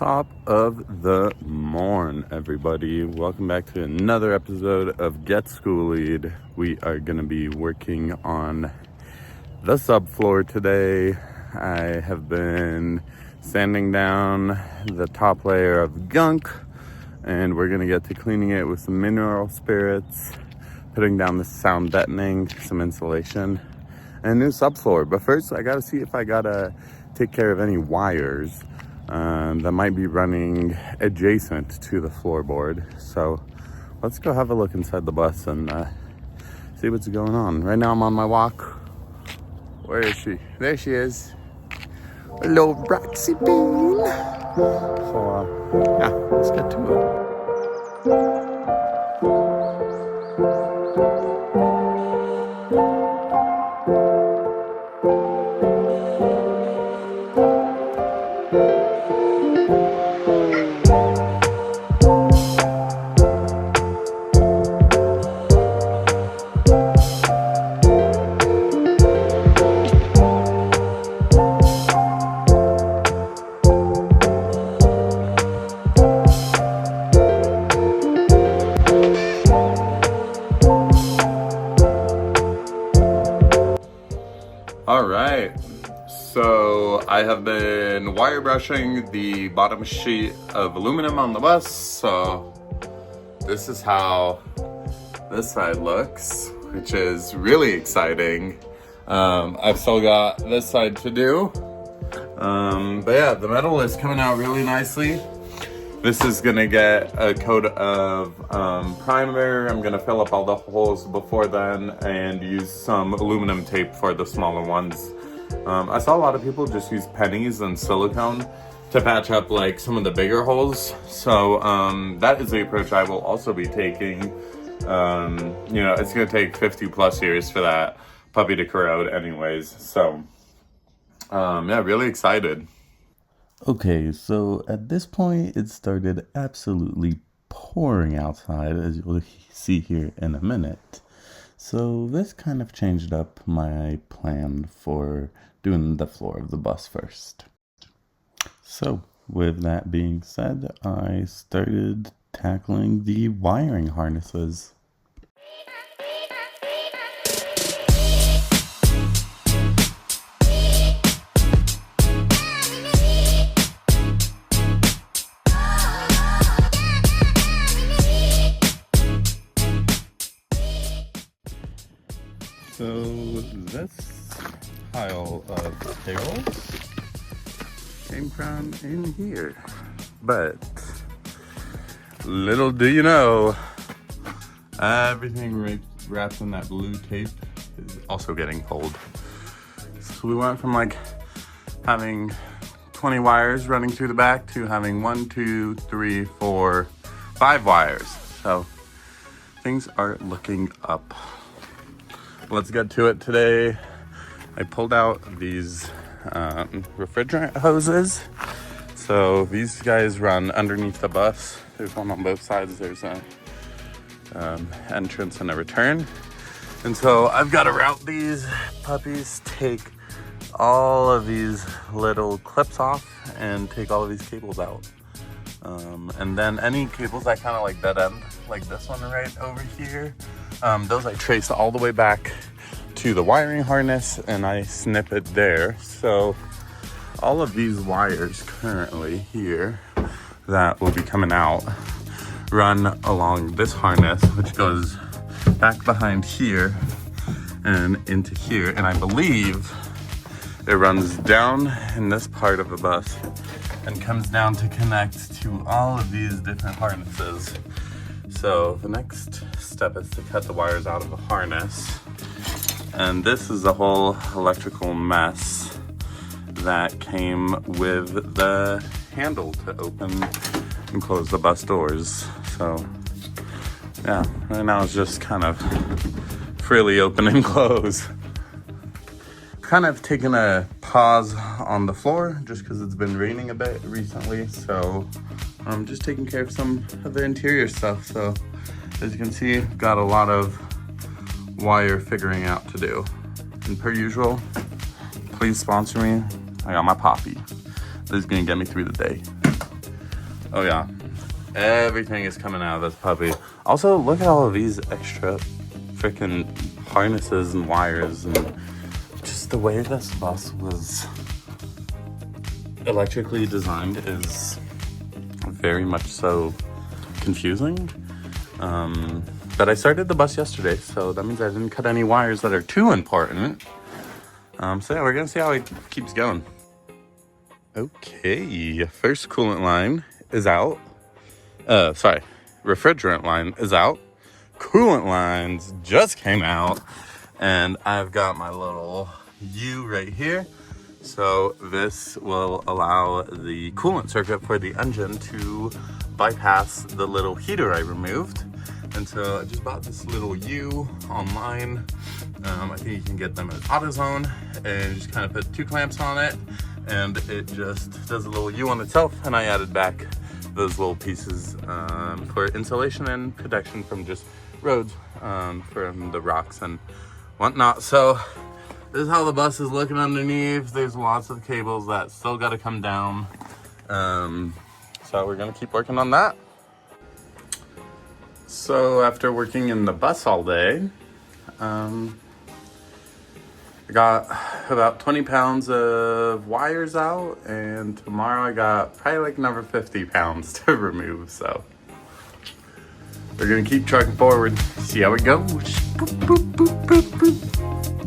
Top of the morn, everybody. Welcome back to another episode of Get Skoolied. We are going to be working on the subfloor today. I have been sanding down the top layer of gunk, and we're going to get to cleaning it with some mineral spirits, putting down the sound deadening, some insulation, and a new subfloor. But first, I got to see if I got to take care of any wires that might be running adjacent to the floorboard. So let's go have a look inside the bus and see what's going on. Right now I'm on my walk. Where is she? There she is. Hello, Roxy Bean. So yeah, let's get to it. Alright, so I have been wire brushing the bottom sheet of aluminum on the bus, so this is how this side looks, which is really exciting. I've still got this side to do, but yeah, the metal is coming out really nicely. This is gonna get a coat of primer. I'm gonna fill up all the holes before then and use some aluminum tape for the smaller ones. I saw a lot of people just use pennies and silicone to patch up like some of the bigger holes. So that is the approach I will also be taking. You know, it's gonna take 50 plus years for that puppy to corrode anyways. So yeah, really excited. Okay, so at this point, it started absolutely pouring outside, as you'll see here in a minute. So this kind of changed up my plan for doing the floor of the bus first. So with that being said, I started tackling the wiring harnesses. So this pile of cables came from in here, but little do you know, everything wrapped in that blue tape is also getting cold. So we went from like having 20 wires running through the back to having 1, 2, 3, 4, 5 wires. So things are looking up. Let's get to it today. I pulled out these refrigerant hoses. So these guys run underneath the bus. There's one on both sides. There's a entrance and a return. And so I've got to route these puppies, take all of these little clips off and take all of these cables out. And then any cables that kind of like dead end, like this one right over here, those I trace all the way back to the wiring harness and I snip it there. So all of these wires currently here that will be coming out run along this harness, which goes back behind here and into here. And I believe it runs down in this part of the bus and comes down to connect to all of these different harnesses. So the next step is to cut the wires out of the harness. And this is a whole electrical mess that came with the handle to open and close the bus doors. So yeah, right now it's just kind of freely open and close. Kind of taken a pause on the floor just because it's been raining a bit recently. So I'm just taking care of some of the interior stuff. So as you can see, got a lot of wire figuring out to do. And per usual, please sponsor me. I got my Poppy. This is gonna get me through the day. Oh yeah, everything is coming out of this puppy. Also, look at all of these extra freaking harnesses and wires, and just the way this bus was electrically designed is very much so confusing. But I started the bus yesterday, so that means I didn't cut any wires that are too important. So yeah, we're gonna see how it keeps going. Okay, first coolant line is out. Refrigerant line is out. Coolant lines just came out, and I've got my little U right here. So this will allow the coolant circuit for the engine to bypass the little heater I removed. And so I just bought this little U online. I think you can get them at AutoZone, and just kind of put 2 clamps on it, and it just does a little U on itself. And I added back those little pieces for insulation and protection from just roads, from the rocks and whatnot. So this is how the bus is looking underneath. There's lots of cables that still got to come down. So we're gonna keep working on that. So after working in the bus all day, I got about 20 pounds of wires out, and tomorrow I got probably like another 50 pounds to remove. So we're gonna keep trucking forward, see how it goes. Boop, boop, boop, boop, boop.